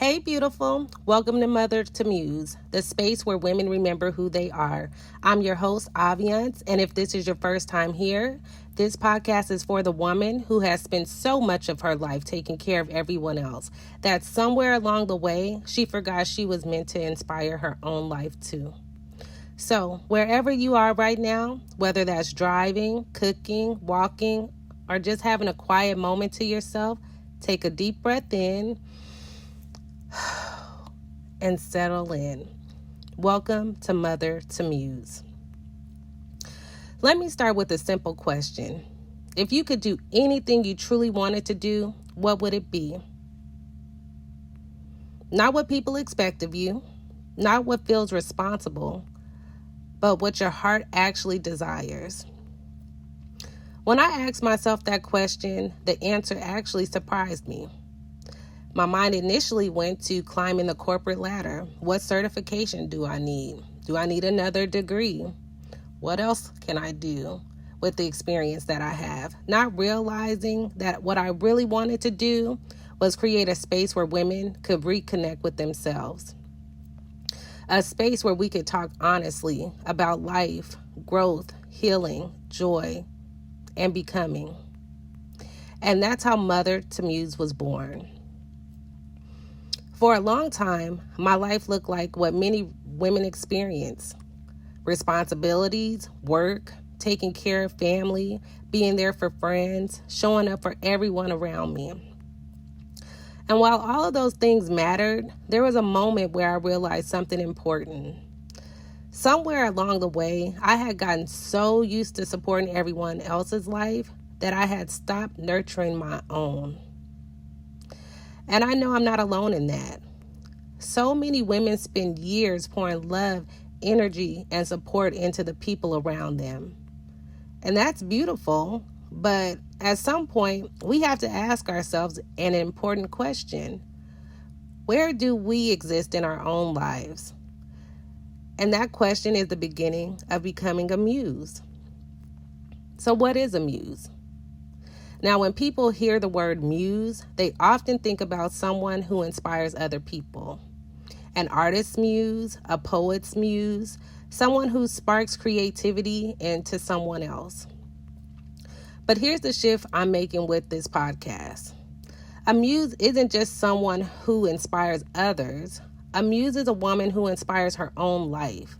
Hey, beautiful. Welcome to Mother to Muse, the space where women remember who they are. I'm your host, Aviance, and if this is your first time here, this podcast is for the woman who has spent so much of her life taking care of everyone else that somewhere along the way, she forgot she was meant to inspire her own life too. So, wherever you are right now, whether that's driving, cooking, walking, or just having a quiet moment to yourself, take a deep breath in and settle in. Welcome to Mother to Muse. Let me start with a simple question. If you could do anything you truly wanted to do, what would it be? Not what people expect of you, not what feels responsible, but what your heart actually desires. When I asked myself that question, the answer actually surprised me. My mind initially went to climbing the corporate ladder. What certification do I need? Do I need another degree? What else can I do with the experience that I have? Not realizing that what I really wanted to do was create a space where women could reconnect with themselves. A space where we could talk honestly about life, growth, healing, joy, and becoming. And that's how Mother to Muse was born. For a long time, my life looked like what many women experience. Responsibilities, work, taking care of family, being there for friends, showing up for everyone around me. And while all of those things mattered, there was a moment where I realized something important. Somewhere along the way, I had gotten so used to supporting everyone else's life that I had stopped nurturing my own. And I know I'm not alone in that. So many women spend years pouring love, energy, and support into the people around them. And that's beautiful, but at some point, we have to ask ourselves an important question. Where do we exist in our own lives? And that question is the beginning of becoming a muse. So what is a muse? Now, when people hear the word muse, they often think about someone who inspires other people. An artist's muse, a poet's muse, someone who sparks creativity into someone else. But here's the shift I'm making with this podcast. A muse isn't just someone who inspires others. A muse is a woman who inspires her own life.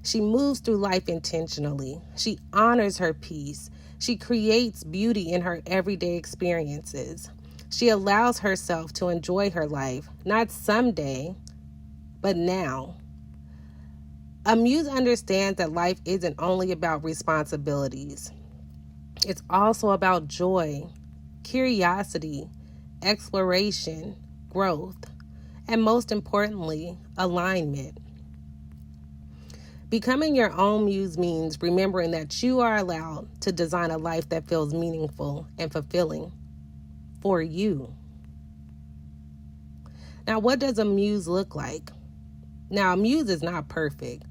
She moves through life intentionally. She honors her peace. She creates beauty in her everyday experiences. She allows herself to enjoy her life, not someday, but now. A muse understands that life isn't only about responsibilities. It's also about joy, curiosity, exploration, growth, and most importantly, alignment. Becoming your own muse means remembering that you are allowed to design a life that feels meaningful and fulfilling for you. Now, what does a muse look like? Now, a muse is not perfect.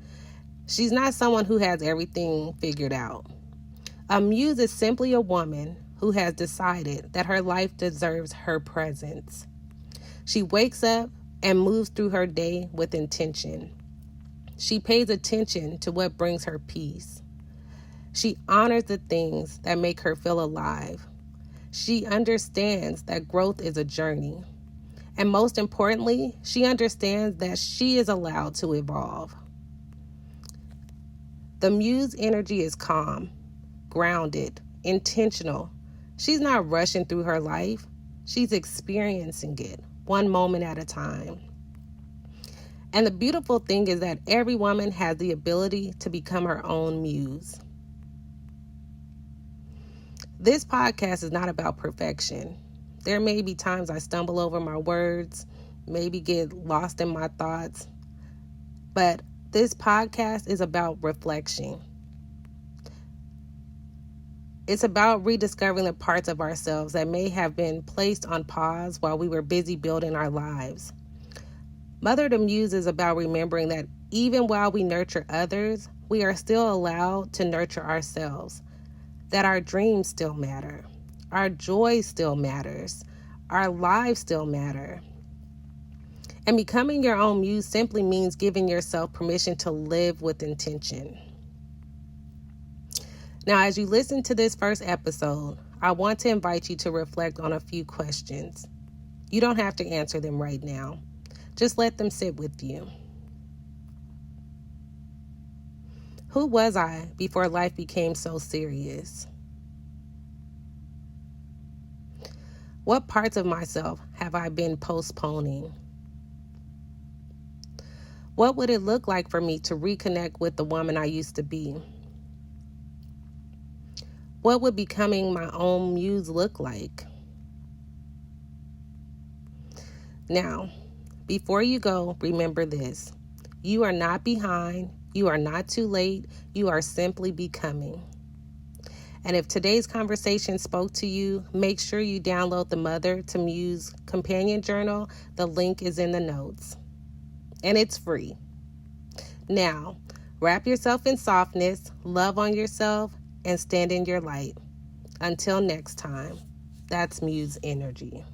She's not someone who has everything figured out. A muse is simply a woman who has decided that her life deserves her presence. She wakes up and moves through her day with intention. She pays attention to what brings her peace. She honors the things that make her feel alive. She understands that growth is a journey. And most importantly, she understands that she is allowed to evolve. The muse energy is calm, grounded, intentional. She's not rushing through her life. She's experiencing it, one moment at a time. And the beautiful thing is that every woman has the ability to become her own muse. This podcast is not about perfection. There may be times I stumble over my words, maybe get lost in my thoughts, but this podcast is about reflection. It's about rediscovering the parts of ourselves that may have been placed on pause while we were busy building our lives. Mother to Muse is about remembering that even while we nurture others, we are still allowed to nurture ourselves, that our dreams still matter, our joy still matters, our lives still matter. And becoming your own muse simply means giving yourself permission to live with intention. Now, as you listen to this first episode, I want to invite you to reflect on a few questions. You don't have to answer them right now. Just let them sit with you. Who was I before life became so serious? What parts of myself have I been postponing? What would it look like for me to reconnect with the woman I used to be? What would becoming my own muse look like? Now, before you go, remember this. You are not behind. You are not too late. You are simply becoming. And if today's conversation spoke to you, make sure you download the Mother to Muse Companion Journal. The link is in the notes. And it's free. Now, wrap yourself in softness, love on yourself, and stand in your light. Until next time, that's Muse Energy.